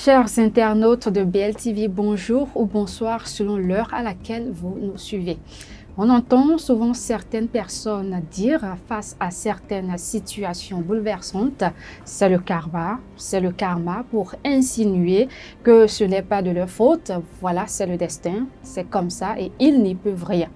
Chers internautes de BLTV, bonjour ou bonsoir selon l'heure à laquelle vous nous suivez. On entend souvent certaines personnes dire face à certaines situations bouleversantes, c'est le karma pour insinuer que ce n'est pas de leur faute, voilà c'est le destin, c'est comme ça et ils n'y peuvent rien.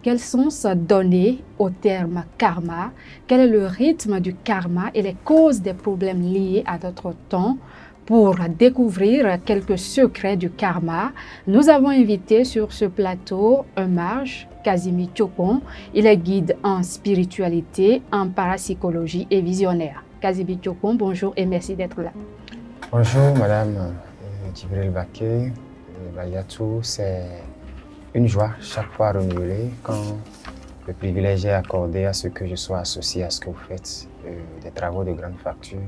Quel sens donner au terme karma? Quel est le rythme du karma et les causes des problèmes liés à notre temps? Pour découvrir quelques secrets du karma, nous avons invité sur ce plateau un mage, Casimir Tchokon. Il est guide en spiritualité, en parapsychologie et visionnaire. Casimir Tchokon, bonjour et merci d'être là. Bonjour Madame Djibril Baké, Baliatou, c'est une joie chaque fois renouvelée quand le privilège est accordé à ce que je sois associé à ce que vous faites, des travaux de grande facture.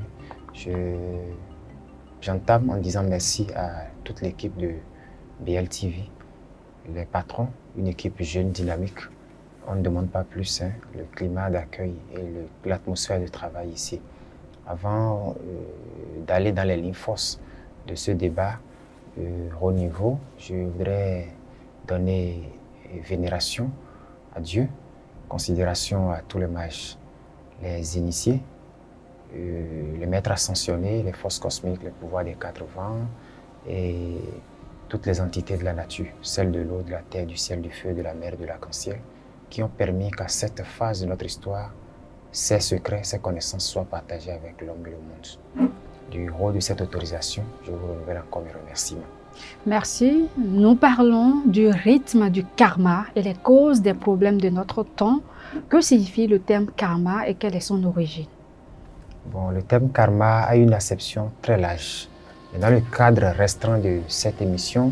J'entame en disant merci à toute l'équipe de BLTV, les patrons, une équipe jeune, dynamique. On ne demande pas plus, hein, le climat d'accueil et l'atmosphère de travail ici. Avant d'aller dans les lignes forces de ce débat haut niveau, je voudrais donner vénération à Dieu, considération à tous les mages, les initiés, les maîtres ascensionnés, les forces cosmiques, les pouvoirs des quatre vents et toutes les entités de la nature, celles de l'eau, de la terre, du ciel, du feu, de la mer, de l'arc-en-ciel, qui ont permis qu'à cette phase de notre histoire, ces secrets, ces connaissances soient partagées avec l'homme et le monde. Du haut de cette autorisation, je vous renouvelle encore mes remerciements. Merci. Nous parlons du rythme du karma et les causes des problèmes de notre temps. Que signifie le terme karma et quelle est son origine? Bon, le terme karma a une acception très large. Et dans le cadre restreint de cette émission,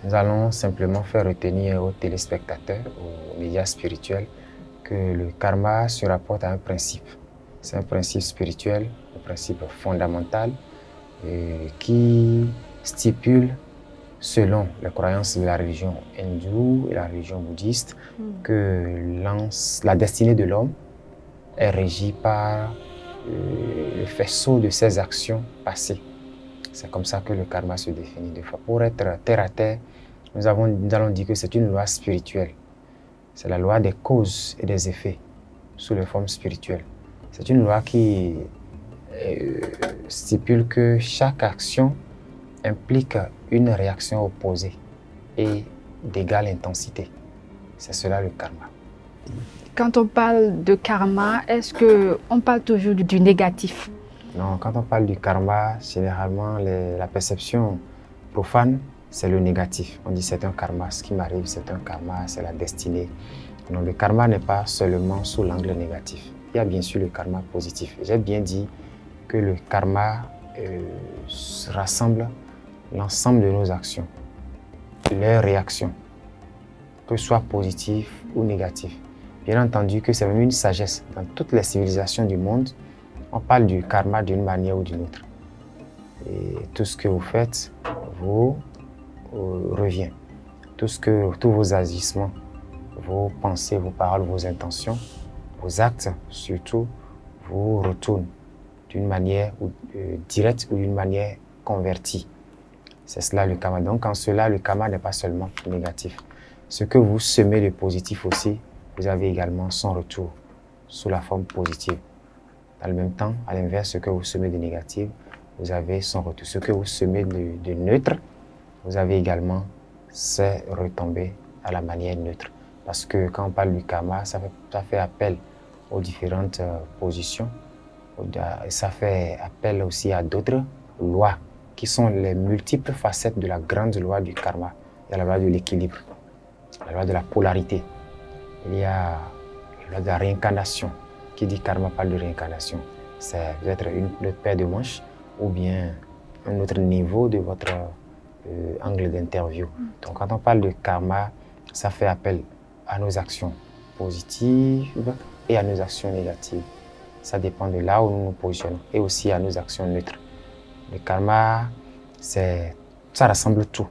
nous allons simplement faire retenir aux téléspectateurs, aux médias spirituels, que le karma se rapporte à un principe. C'est un principe spirituel, un principe fondamental qui stipule, selon les croyances de la religion hindoue et la religion bouddhiste, que la destinée de l'homme est régie par le faisceau de ses actions passées. C'est comme ça que le karma se définit. Des fois, pour être terre à terre, nous allons dire que c'est une loi spirituelle. C'est la loi des causes et des effets sous les formes spirituelles. C'est une loi qui stipule que chaque action implique une réaction opposée et d'égale intensité. C'est cela le karma. Quand on parle de karma, est-ce qu'on parle toujours du négatif? Non, quand on parle du karma, généralement, la perception profane, c'est le négatif. On dit c'est un karma, ce qui m'arrive, c'est un karma, c'est la destinée. Non, le karma n'est pas seulement sous l'angle négatif. Il y a bien sûr le karma positif. J'ai bien dit que le karma rassemble l'ensemble de nos actions, leurs réactions, que ce soit positif ou négatif. Bien entendu que c'est même une sagesse. Dans toutes les civilisations du monde, on parle du karma d'une manière ou d'une autre. Et tout ce que vous faites vous revient. Tous vos agissements, vos pensées, vos paroles, vos intentions, vos actes surtout, vous retournent d'une manière directe ou d'une manière convertie. C'est cela le karma. Donc en cela, le karma n'est pas seulement négatif. Ce que vous semez de positif aussi, vous avez également son retour sous la forme positive. Dans le même temps, à l'inverse, ce que vous semez de négatif, vous avez son retour. Ce que vous semez de neutre, vous avez également ses retombées à la manière neutre. Parce que quand on parle du karma, ça fait appel aux différentes positions. Ça fait appel aussi à d'autres lois qui sont les multiples facettes de la grande loi du karma. Il y a la loi de l'équilibre, la loi de la polarité. Il y a la loi de la réincarnation. Qui dit karma parle de réincarnation. C'est peut-être une autre paire de manches ou bien un autre niveau de votre angle d'interview. Donc quand on parle de karma, ça fait appel à nos actions positives et à nos actions négatives. Ça dépend de là où nous nous positionnons et aussi à nos actions neutres. Le karma, ça rassemble tout,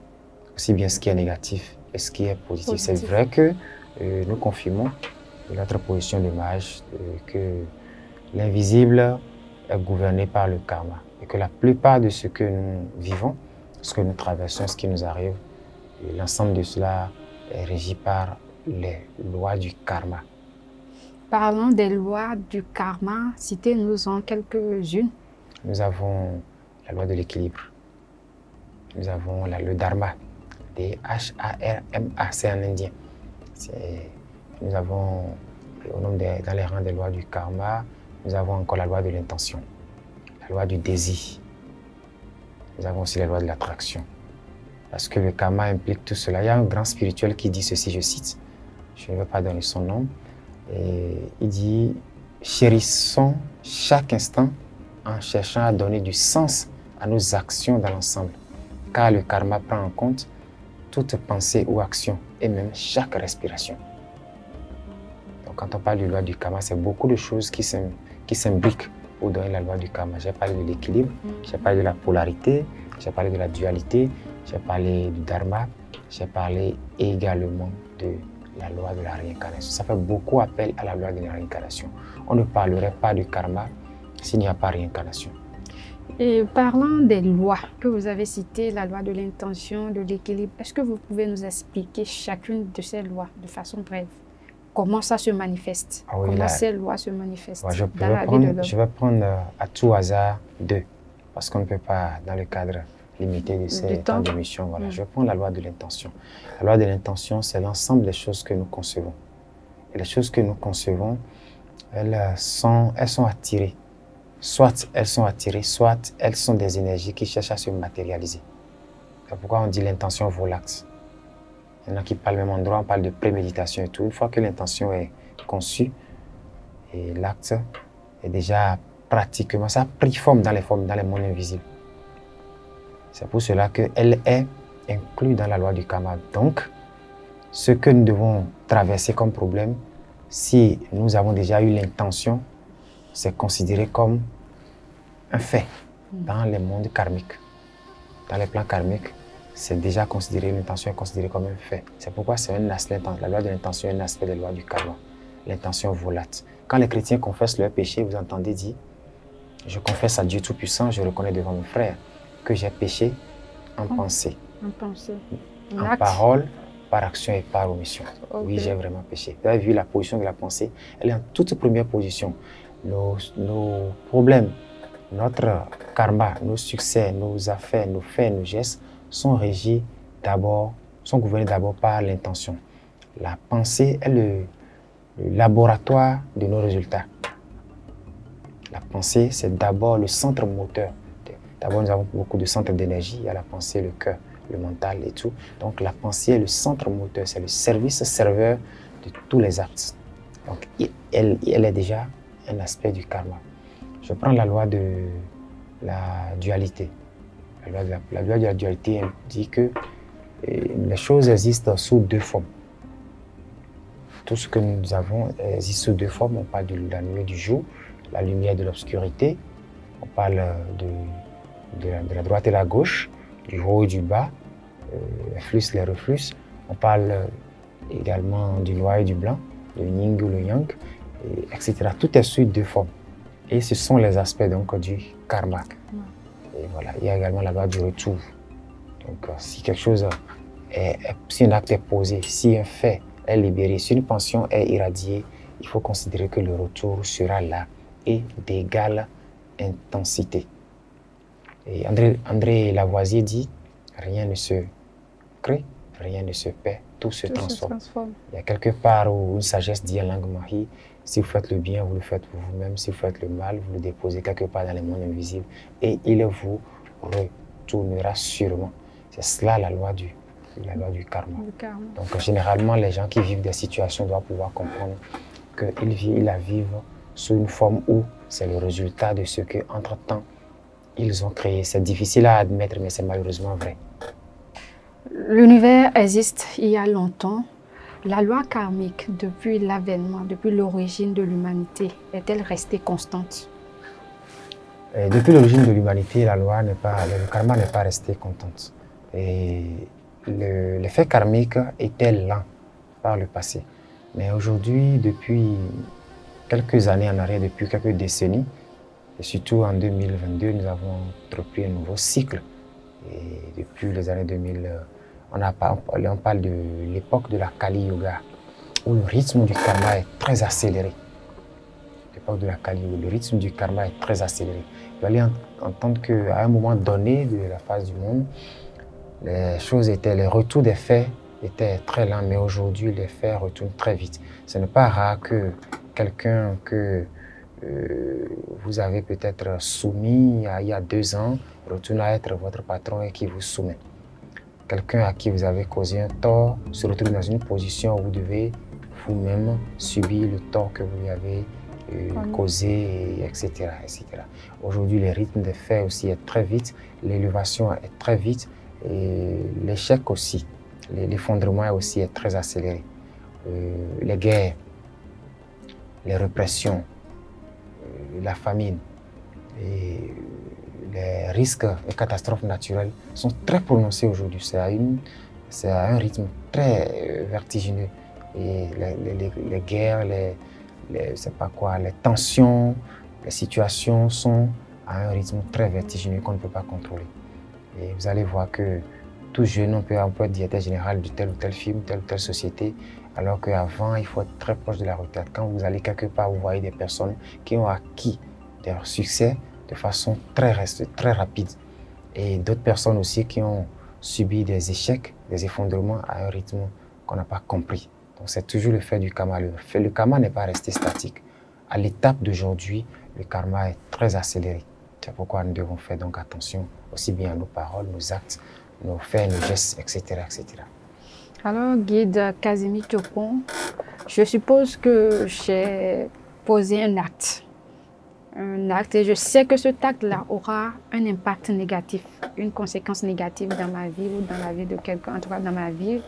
aussi bien ce qui est négatif et ce qui est positif. C'est vrai que nous confirmons de notre position de mage que l'invisible est gouverné par le karma. et que la plupart de ce que nous vivons, ce que nous traversons, ce qui nous arrive, l'ensemble de cela est régi par les lois du karma. Parlons des lois du karma. Citez-nous-en quelques-unes. Nous avons la loi de l'équilibre. Nous avons le dharma, D-H-A-R-M-A, c'est en indien. Nous avons, dans les rangs des lois du karma, nous avons encore la loi de l'intention, la loi du désir. Nous avons aussi la loi de l'attraction. Parce que le karma implique tout cela. Il y a un grand spirituel qui dit ceci, je cite, je ne vais pas donner son nom, et il dit « Chérissons chaque instant en cherchant à donner du sens à nos actions dans l'ensemble, car le karma prend en compte toute pensée ou action, et même chaque respiration. » Donc quand on parle de loi du karma, c'est beaucoup de choses qui s'imbriquent pour donner la loi du karma. J'ai parlé de l'équilibre, j'ai parlé de la polarité, j'ai parlé de la dualité, j'ai parlé du dharma, j'ai parlé également de la loi de la réincarnation. Ça fait beaucoup appel à la loi de la réincarnation. On ne parlerait pas du karma s'il n'y a pas réincarnation. Et parlant des lois que vous avez citées, la loi de l'intention, de l'équilibre, est-ce que vous pouvez nous expliquer chacune de ces lois de façon brève? Comment ça se manifeste? Comment ces lois se manifestent dans la vie de l'homme? Je vais prendre à tout hasard deux, parce qu'on ne peut pas, dans le cadre limité de ces temps d'émission, voilà. Je vais prendre la loi de l'intention. La loi de l'intention, c'est l'ensemble des choses que nous concevons. Et les choses que nous concevons, elles sont attirées. Soit elles sont attirées, soit elles sont des énergies qui cherchent à se matérialiser. C'est pourquoi on dit l'intention vaut l'acte. Il y en a qui parlent au même endroit, on parle de préméditation et tout. Une fois que l'intention est conçue, et l'acte est déjà pratiquement, ça a pris forme dans les mondes invisibles. C'est pour cela qu'elle est inclue dans la loi du karma. Donc, ce que nous devons traverser comme problème, si nous avons déjà eu l'intention, c'est considéré comme un fait dans les mondes karmiques. Dans les plans karmiques, c'est déjà considéré, l'intention est considérée comme un fait. C'est pourquoi c'est la loi de l'intention est un aspect de la loi du karma. L'intention volate. Quand les chrétiens confessent leurs péchés, vous entendez dire « Je confesse à Dieu Tout-Puissant, je reconnais devant mes frères que j'ai péché en pensée, en parole, par action et par omission. » Oui, j'ai vraiment péché. Vous avez vu la position de la pensée, elle est en toute première position. Nos problèmes, notre karma, nos succès, nos affaires, nos faits, nos gestes sont régis d'abord, sont gouvernés d'abord par l'intention. La pensée est le laboratoire de nos résultats. La pensée, c'est d'abord le centre moteur. D'abord, nous avons beaucoup de centres d'énergie. Il y a la pensée, le cœur, le mental et tout. Donc, la pensée est le centre moteur, c'est le service serveur de tous les actes. Donc, elle est déjà un aspect du karma. Je prends la loi de la dualité. La loi de la dualité dit que les choses existent sous deux formes. Tout ce que nous avons existe sous deux formes. On parle de la lumière du jour, la lumière de l'obscurité. On parle de la droite et la gauche, du haut et du bas, les flux, les reflux. On parle également du noir et du blanc, le yin ou le yang, etc. Tout est sous deux formes. Et ce sont les aspects donc, du karma. Et voilà, il y a également la loi du retour. Donc, si quelque chose si un acte est posé, si un fait est libéré, si une pension est irradiée, il faut considérer que le retour sera là et d'égale intensité. Et André Lavoisier dit, rien ne se crée, rien ne se perd, tout se transforme. Il y a quelque part où une sagesse dit en langue mahi, si vous faites le bien, vous le faites pour vous-même. Si vous faites le mal, vous le déposez quelque part dans les mondes invisibles et il vous retournera sûrement. C'est cela la loi du karma. Donc généralement, les gens qui vivent des situations doivent pouvoir comprendre qu'ils la vivent sous une forme où c'est le résultat de ce qu'entre-temps, ils ont créé. C'est difficile à admettre, mais c'est malheureusement vrai. L'univers existe il y a longtemps. La loi karmique, depuis l'avènement, depuis l'origine de l'humanité, est-elle restée constante? Depuis l'origine de l'humanité, le karma n'est pas resté constante. Et l'effet karmique était lent par le passé. Mais aujourd'hui, depuis quelques années en arrière, depuis quelques décennies, Et surtout en 2022, nous avons entrepris un nouveau cycle. Et depuis les années 2000, on parle de l'époque de la Kali Yoga, où le rythme du karma est très accéléré. L'époque de la Kali Yoga, le rythme du karma est très accéléré. Vous allez entendre qu'à un moment donné de la phase du monde, les retours des faits étaient très lents, mais aujourd'hui, les faits retournent très vite. Ce n'est pas rare que quelqu'un que vous avez peut-être soumis il y a 2 ans retourne à être votre patron et qui vous soumet. Quelqu'un à qui vous avez causé un tort se retrouve dans une position où vous devez vous-même subir le tort que vous lui avez causé, etc., etc. Aujourd'hui, le rythme des faits aussi est très vite, l'élévation est très vite et l'échec aussi, l'effondrement aussi est très accéléré. Les guerres, les répressions, la famine et les risques et catastrophes naturelles sont très prononcés aujourd'hui. C'est à un rythme très vertigineux. Et les guerres, les tensions, les situations sont à un rythme très vertigineux qu'on ne peut pas contrôler. Et vous allez voir que tout jeune, on peut être directeur général de tel ou tel film, telle ou telle société, alors qu'avant, il faut être très proche de la retraite. Quand vous allez quelque part, vous voyez des personnes qui ont acquis leur succès de façon très rapide. Et d'autres personnes aussi qui ont subi des échecs, des effondrements à un rythme qu'on n'a pas compris. Donc c'est toujours le fait du karma. Le karma n'est pas resté statique. À l'étape d'aujourd'hui, le karma est très accéléré. C'est pourquoi nous devons faire donc attention aussi bien à nos paroles, nos actes, nos faits, nos gestes, etc., etc. Alors, guide Casimir Tchopon, je suppose que j'ai posé un acte et je sais que cet acte-là aura un impact négatif, une conséquence négative dans ma vie ou dans la vie de quelqu'un, en tout cas dans ma vie.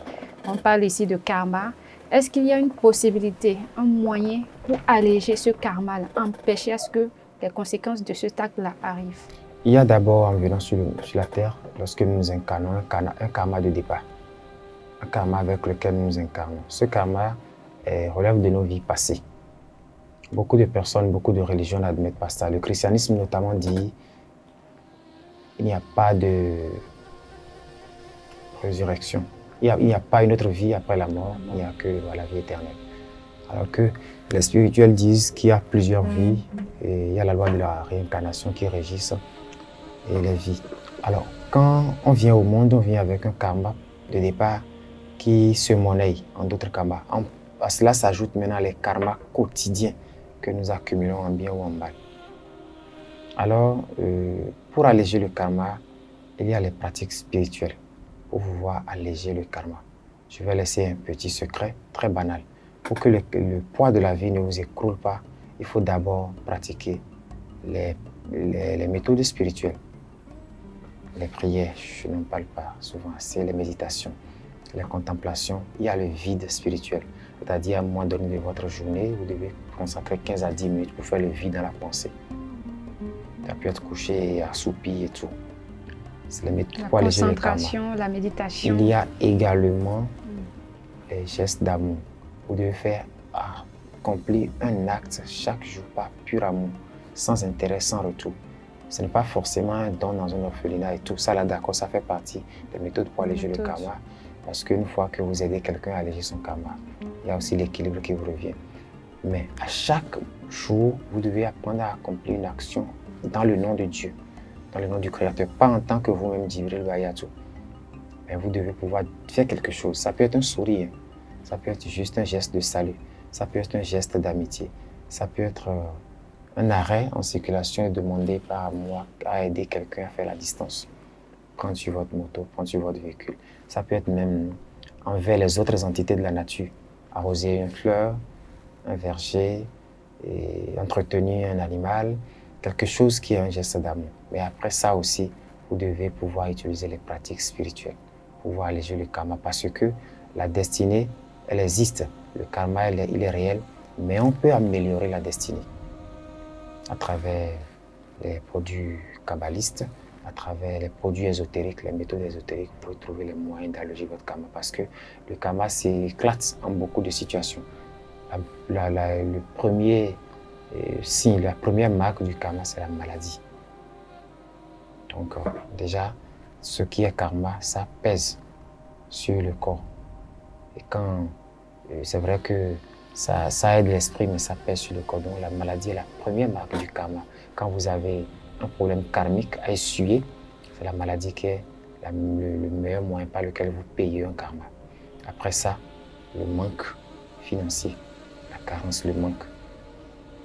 On parle ici de karma. Est-ce qu'il y a une possibilité, un moyen pour alléger ce karma-là, empêcher à ce que les conséquences de cet acte-là arrivent? Il y a d'abord, en venant sur la terre, lorsque nous nous incarnons, un karma de départ. Un karma avec lequel nous nous incarnons. Ce karma relève de nos vies passées. Beaucoup de personnes, beaucoup de religions n'admettent pas ça. Le christianisme notamment dit qu'il n'y a pas de résurrection. Il n'y a pas une autre vie après la mort, il n'y a que la vie éternelle. Alors que les spirituels disent qu'il y a plusieurs vies et il y a la loi de la réincarnation qui régisse les vies. Alors, quand on vient au monde, on vient avec un karma de départ qui se monnaie en d'autres karmas. À cela s'ajoutent maintenant les karmas quotidiens que nous accumulons en bien ou en mal. Alors, pour alléger le karma, il y a les pratiques spirituelles pour pouvoir alléger le karma. Je vais laisser un petit secret très banal. Pour que le poids de la vie ne vous écroule pas, il faut d'abord pratiquer les méthodes spirituelles. Les prières, je n'en parle pas souvent assez, les méditations, les contemplations. Il y a le vide spirituel. C'est-à-dire, à un moment donné de votre journée, vous devez consacrer 15 à 10 minutes pour faire le vide dans la pensée. Ça peut être couché, assoupi et tout. C'est les méthodes pour alléger le karma. La concentration, la méditation. Il y a également les gestes d'amour. Vous devez faire accomplir un acte chaque jour par pur amour, sans intérêt, sans retour. Ce n'est pas forcément un don dans un orphelinat et tout. Ça, là, d'accord, ça fait partie des méthodes pour alléger le karma. Parce qu'une fois que vous aidez quelqu'un à alléger son karma, il y a aussi l'équilibre qui vous revient. Mais à chaque jour, vous devez apprendre à accomplir une action dans le nom de Dieu, dans le nom du Créateur. Pas en tant que vous-même, Djibril Bayatou. Mais vous devez pouvoir faire quelque chose. Ça peut être un sourire, ça peut être juste un geste de salut, ça peut être un geste d'amitié, ça peut être un arrêt en circulation et demander par moi à aider quelqu'un à faire la distance. Prendre sur votre moto, prendre sur votre véhicule. Ça peut être même envers les autres entités de la nature. Arroser une fleur, un verger, et entretenir un animal, quelque chose qui est un geste d'amour. Mais après ça aussi, vous devez pouvoir utiliser les pratiques spirituelles, pouvoir alléger le karma, parce que la destinée, elle existe. Le karma, il est réel, mais on peut améliorer la destinée à travers les produits kabbalistes, à travers les produits ésotériques, les méthodes ésotériques, vous pouvez trouver les moyens d'alléger votre karma, parce que le karma s'éclate en beaucoup de situations. Le premier Et si la première marque du karma, c'est la maladie. Donc déjà, ce qui est karma, ça pèse sur le corps. Et quand c'est vrai que ça aide l'esprit, mais ça pèse sur le corps. Donc la maladie est la première marque du karma. Quand vous avez un problème karmique à essuyer, c'est la maladie qui est le meilleur moyen par lequel vous payez un karma. Après ça, le manque financier, la carence, le manque.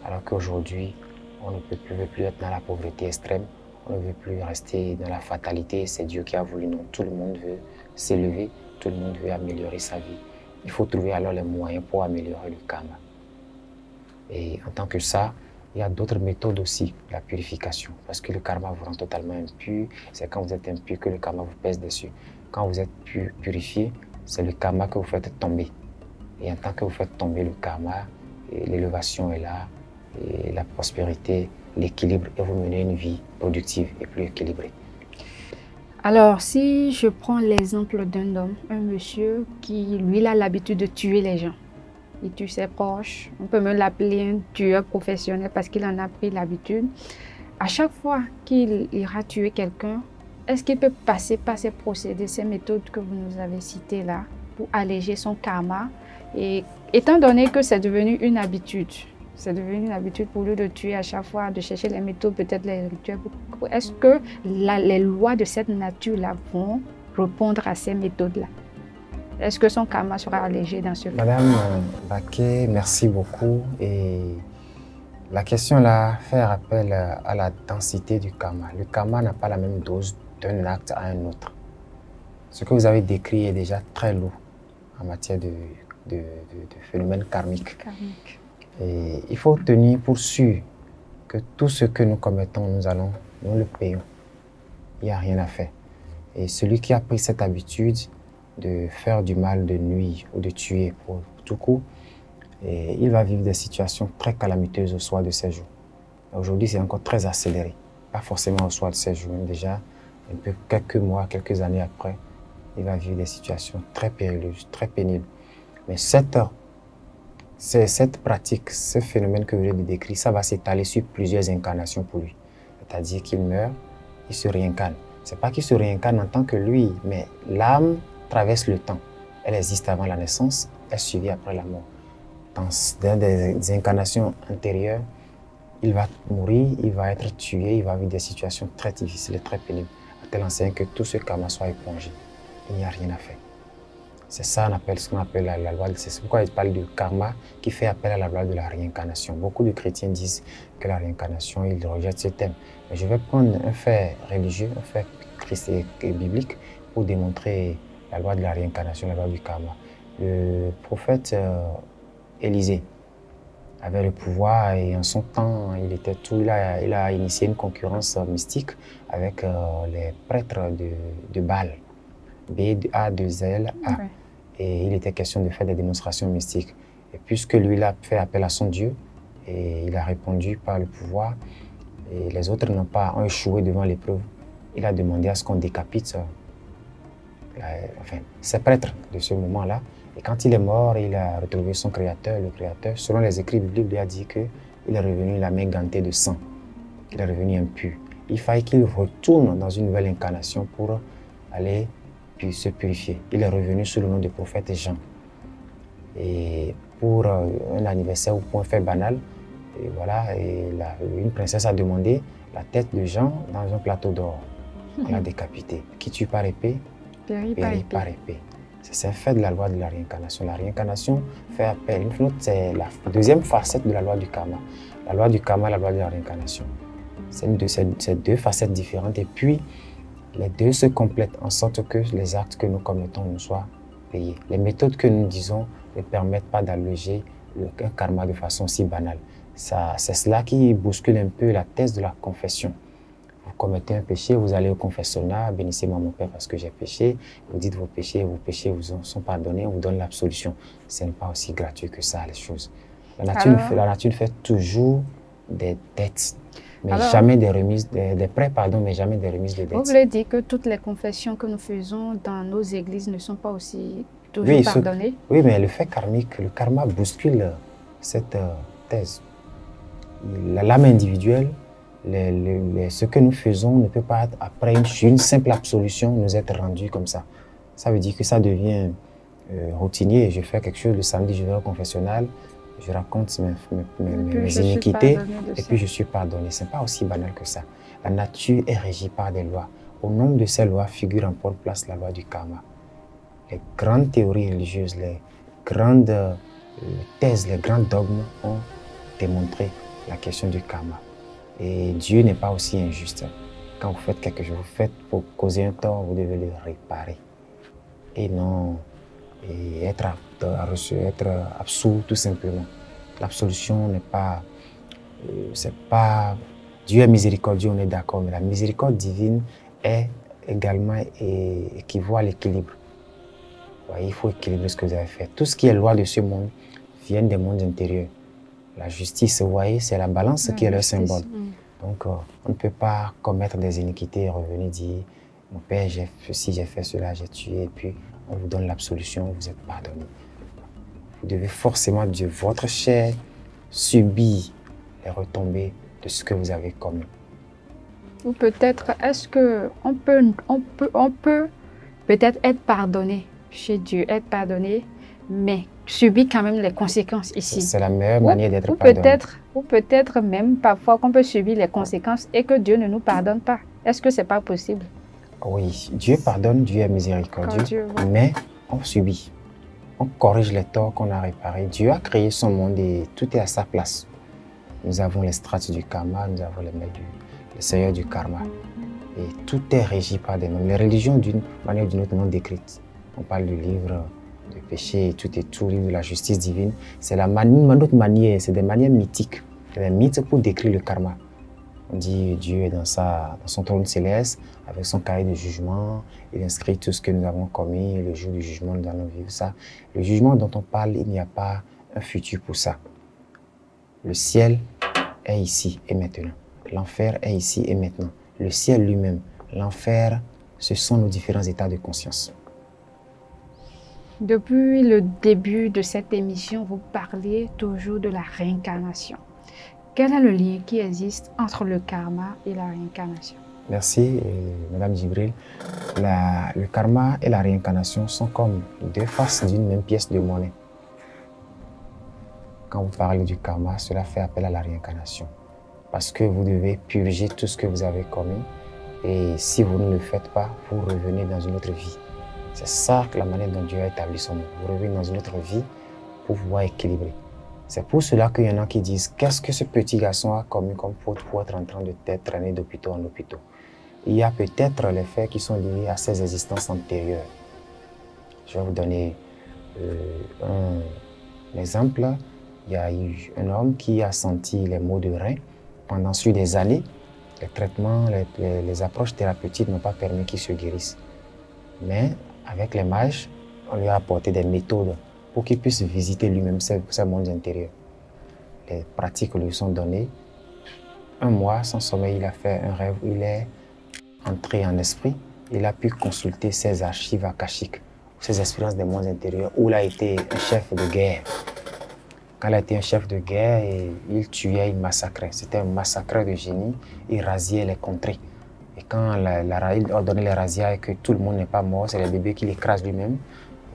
Alors qu'aujourd'hui, on ne peut plus être dans la pauvreté extrême, on ne veut plus rester dans la fatalité, c'est Dieu qui a voulu. Non, tout le monde veut s'élever, tout le monde veut améliorer sa vie. Il faut trouver alors les moyens pour améliorer le karma. Et en tant que ça, il y a d'autres méthodes aussi, la purification. Parce que le karma vous rend totalement impur. C'est quand vous êtes impur que le karma vous pèse dessus. Quand vous êtes purifié, c'est le karma que vous faites tomber. Et en tant que vous faites tomber le karma, l'élévation est là, et la prospérité, l'équilibre, et vous menez une vie productive et plus équilibrée. Alors, si je prends l'exemple d'un homme, un monsieur qui, lui, il a l'habitude de tuer les gens. Il tue ses proches. On peut même l'appeler un tueur professionnel parce qu'il en a pris l'habitude. À chaque fois qu'il ira tuer quelqu'un, est-ce qu'il peut passer par ces procédés, ces méthodes que vous nous avez citées là, pour alléger son karma? Et étant donné que c'est devenu une habitude, c'est devenu une habitude pour lui de tuer à chaque fois, de chercher les méthodes, peut-être les rituels. Est-ce que les lois de cette nature-là vont répondre à ces méthodes-là? Est-ce que son karma sera allégé dans ce cas? Madame Baké, merci beaucoup. Et la question là fait appel à la densité du karma. Le karma n'a pas la même dose d'un acte à un autre. Ce que vous avez décrit est déjà très lourd en matière de phénomènes karmiques. Et il faut tenir pour sûr que tout ce que nous commettons, nous le payons. Il n'y a rien à faire. Et celui qui a pris cette habitude de faire du mal, de nuire ou de tuer pour tout coup, et il va vivre des situations très calamiteuses au soir de ses jours. Aujourd'hui, c'est encore très accéléré. Pas forcément au soir de ses jours, déjà, quelques mois, quelques années après, il va vivre des situations très périlleuses, très pénibles. Mais cette pratique, ce phénomène que vous avez décrit, ça va s'étaler sur plusieurs incarnations pour lui. C'est-à-dire qu'il meurt, il se réincarne. Ce n'est pas qu'il se réincarne en tant que lui, mais l'âme traverse le temps. Elle existe avant la naissance, elle survit après la mort. Dans des incarnations antérieures, il va mourir, il va être tué, il va vivre des situations très difficiles et très pénibles, à tel enseigne que tout ce karma soit épongé. Il n'y a rien à faire. C'est ça ce qu'on appelle la loi. C'est pourquoi il parle de karma qui fait appel à la loi de la réincarnation. Beaucoup de chrétiens disent que la réincarnation, ils rejettent ce thème. Mais je vais prendre un fait religieux, un fait biblique pour démontrer la loi de la réincarnation, la loi du karma. Le prophète Élisée avait le pouvoir et en son temps, il a initié une concurrence mystique avec les prêtres de Baal. B-A-2-L-A. Ouais. Et il était question de faire des démonstrations mystiques. Et puisque lui, il a fait appel à son Dieu, et il a répondu par le pouvoir, et les autres ont échoué devant l'épreuve, il a demandé à ce qu'on décapite ces prêtres de ce moment-là. Et quand il est mort, il a retrouvé son créateur. Le créateur, selon les écrits bibliques, lui a dit qu'il est revenu la main gantée de sang. Il est revenu impur. Il fallait qu'il retourne dans une nouvelle incarnation pour aller se purifier. Il est revenu sous le nom du prophète Jean. Et pour un anniversaire ou pour un fait banal, et voilà, une princesse a demandé la tête de Jean dans un plateau d'or. On l'a décapité. Qui tue par épée, périt par épée. C'est un fait de la loi de la réincarnation. La réincarnation fait appel. C'est la deuxième facette de la loi du karma. La loi du karma, la loi de la réincarnation. C'est deux facettes différentes. Et puis, les deux se complètent en sorte que les actes que nous commettons nous soient payés. Les méthodes que nous disons ne permettent pas d'alléger un karma de façon si banale. C'est cela qui bouscule un peu la thèse de la confession. Vous commettez un péché, vous allez au confessionnal, bénissez-moi mon Père parce que j'ai péché. Vous dites vos péchés vous sont pardonnés, on vous donne l'absolution. Ce n'est pas aussi gratuit que ça, les choses. La nature fait toujours des dettes. Mais jamais des remises, des prêts, pardon, mais jamais des remises de dettes. Vous voulez dire que toutes les confessions que nous faisons dans nos églises ne sont pas aussi toujours pardonnées? Oui, mais le fait karmique, le karma bouscule cette thèse. l'âme individuelle, ce que nous faisons ne peut pas, après une simple absolution, nous être rendu comme ça. Ça veut dire que ça devient routinier. Je fais quelque chose le samedi, je vais au confessionnal, je raconte mes iniquités et puis je suis pardonné. Ce n'est pas aussi banal que ça. La nature est régie par des lois. Au nombre de ces lois figure en première place la loi du karma. Les grandes théories religieuses, les grandes thèses, les grands dogmes ont démontré la question du karma. Et Dieu n'est pas aussi injuste. Quand vous faites quelque chose, vous faites pour causer un tort, vous devez le réparer. Et non être absous tout simplement. L'absolution n'est pas... c'est pas... Dieu est miséricordieux, on est d'accord, mais la miséricorde divine est également équivaut à l'équilibre. Il faut équilibrer ce que vous avez fait. Tout ce qui est loi de ce monde vient des mondes intérieurs. La justice, vous voyez, c'est la balance qui est le symbole. Donc, on ne peut pas commettre des iniquités et revenir dire « Mon père, j'ai fait ceci, j'ai fait cela, j'ai tué » et puis on vous donne l'absolution, vous êtes pardonné. Vous devez forcément, de votre chair, subir les retombées de ce que vous avez commis. Ou peut-être, est-ce qu'on peut peut-être être pardonné chez Dieu, être pardonné, mais subir quand même les conséquences ici. C'est la meilleure manière d'être pardonné. Ou peut-être même parfois qu'on peut subir les conséquences et que Dieu ne nous pardonne pas. Est-ce que ce n'est pas possible? Oui, Dieu pardonne, Dieu est miséricordieux, mais on subit. On corrige les torts qu'on a réparés. Dieu a créé son monde et tout est à sa place. Nous avons les strates du karma, nous avons les seigneurs du karma. Et tout est régi par des noms. Les religions, d'une manière ou d'une autre, non décrites. On parle du livre du péché et tout, livre de la justice divine. C'est une autre manière, c'est des manières mythiques. Des mythes pour décrire le karma. On dit Dieu est dans son trône céleste, avec son cahier de jugement. Il inscrit tout ce que nous avons commis. Et le jour du jugement, nous allons vivre ça. Le jugement dont on parle, il n'y a pas un futur pour ça. Le ciel est ici et maintenant. L'enfer est ici et maintenant. Le ciel lui-même, l'enfer, ce sont nos différents états de conscience. Depuis le début de cette émission, vous parlez toujours de la réincarnation. Quel est le lien qui existe entre le karma et la réincarnation? Merci, Madame Djibril. Le karma et la réincarnation sont comme deux faces d'une même pièce de monnaie. Quand vous parlez du karma, cela fait appel à la réincarnation. Parce que vous devez purger tout ce que vous avez commis. Et si vous ne le faites pas, vous revenez dans une autre vie. C'est ça la manière dont Dieu a établi son monde. Vous revenez dans une autre vie pour pouvoir équilibrer. C'est pour cela qu'il y en a qui disent « Qu'est-ce que ce petit garçon a commis comme faute pour être en train de traîner d'hôpital en hôpital ?» Il y a peut-être les faits qui sont liés à ses existences antérieures. Je vais vous donner un exemple. Il y a eu un homme qui a senti les maux de rein pendant des années. Les traitements, les approches thérapeutiques n'ont pas permis qu'il se guérisse. Mais avec les mages, on lui a apporté des méthodes pour qu'il puisse visiter lui-même ses mondes intérieurs. Les pratiques lui sont données. Un mois sans sommeil, il a fait un rêve où il est entré en esprit. Il a pu consulter ses archives akashiques, ses expériences des mondes intérieurs, où il a été un chef de guerre. Quand il a été un chef de guerre, il tuait, il massacrait. C'était un massacreur de génie. Il rasiait les contrées. Et quand il ordonnait les razzias et que tout le monde n'est pas mort, c'est les bébés qu'il écrase lui-même.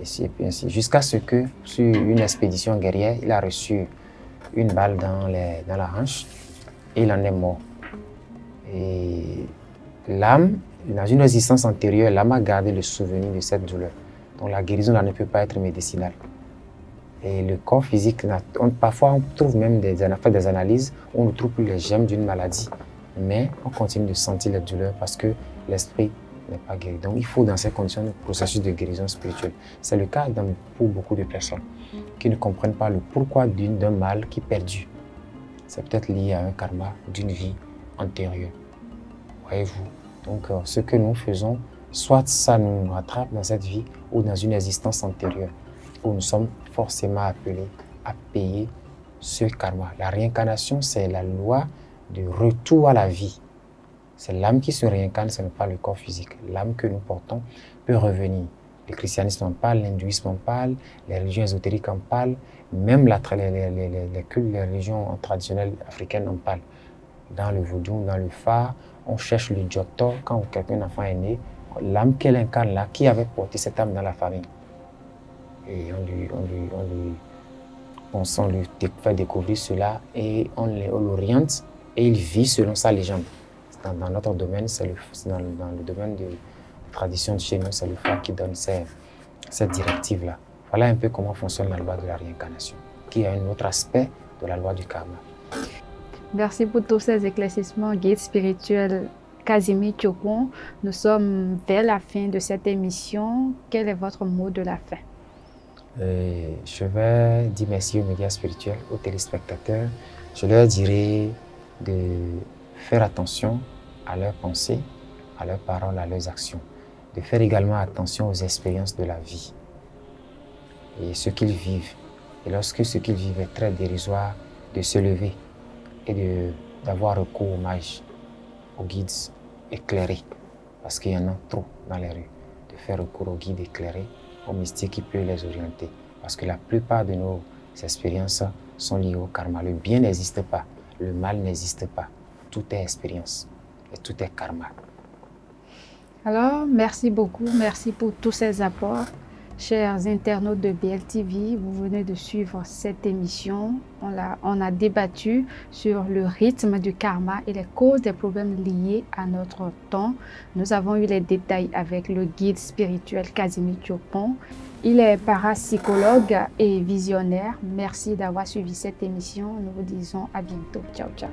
Et puis ainsi. Jusqu'à ce que, sur une expédition guerrière, il a reçu une balle dans la hanche et il en est mort. Et l'âme, dans une existence antérieure, l'âme a gardé le souvenir de cette douleur. Donc la guérison là, ne peut pas être médicinale. Et le corps physique, parfois on trouve même des analyses où on ne trouve plus les germes d'une maladie. Mais on continue de sentir les douleurs parce que l'esprit n'est pas guéri. Donc il faut dans ces conditions un processus de guérison spirituelle. C'est le cas pour beaucoup de personnes qui ne comprennent pas le pourquoi d'un mal qui perdure. C'est peut-être lié à un karma d'une vie antérieure. Voyez-vous? Donc ce que nous faisons, soit ça nous rattrape dans cette vie ou dans une existence antérieure où nous sommes forcément appelés à payer ce karma. La réincarnation, c'est la loi de retour à la vie. C'est l'âme qui se réincarne, ce n'est pas le corps physique. L'âme que nous portons peut revenir. Le christianisme en parle, l'hindouisme en parle, les religions ésotériques en parlent, Même les cultes, les religions traditionnelles africaines en parlent. Dans le vaudou, dans le fa, on cherche le Djoto. Quand un enfant est né, l'âme qu'elle incarne là, qui avait porté cette âme dans la famille. Et on lui fait découvrir cela et on l'oriente et il vit selon sa légende. Dans notre domaine, dans le domaine de la tradition de chez nous, c'est le fa qui donne cette directive-là. Voilà un peu comment fonctionne la loi de la réincarnation, qui est un autre aspect de la loi du karma. Merci pour tous ces éclaircissements, guide spirituel Casimir Tchopon. Nous sommes vers la fin de cette émission. Quel est votre mot de la fin? Je vais dire merci aux médias spirituels, aux téléspectateurs. Je leur dirai de faire attention à leurs pensées, à leurs paroles, à leurs actions. De faire également attention aux expériences de la vie et ce qu'ils vivent. Et lorsque ce qu'ils vivent est très dérisoire, de se lever et d'avoir recours aux mages, aux guides éclairés, parce qu'il y en a trop dans les rues, de faire recours aux guides éclairés, aux mystiques qui peuvent les orienter. Parce que la plupart de nos expériences sont liées au karma. Le bien n'existe pas, le mal n'existe pas. Tout est expérience et tout est karma. Alors, merci beaucoup, merci pour tous ces apports. Chers internautes de BLTV, vous venez de suivre cette émission. On a débattu sur le rythme du karma et les causes des problèmes liés à notre temps. Nous avons eu les détails avec le guide spirituel Casimir Tchopon. Il est parapsychologue et visionnaire. Merci d'avoir suivi cette émission. Nous vous disons à bientôt. Ciao, ciao.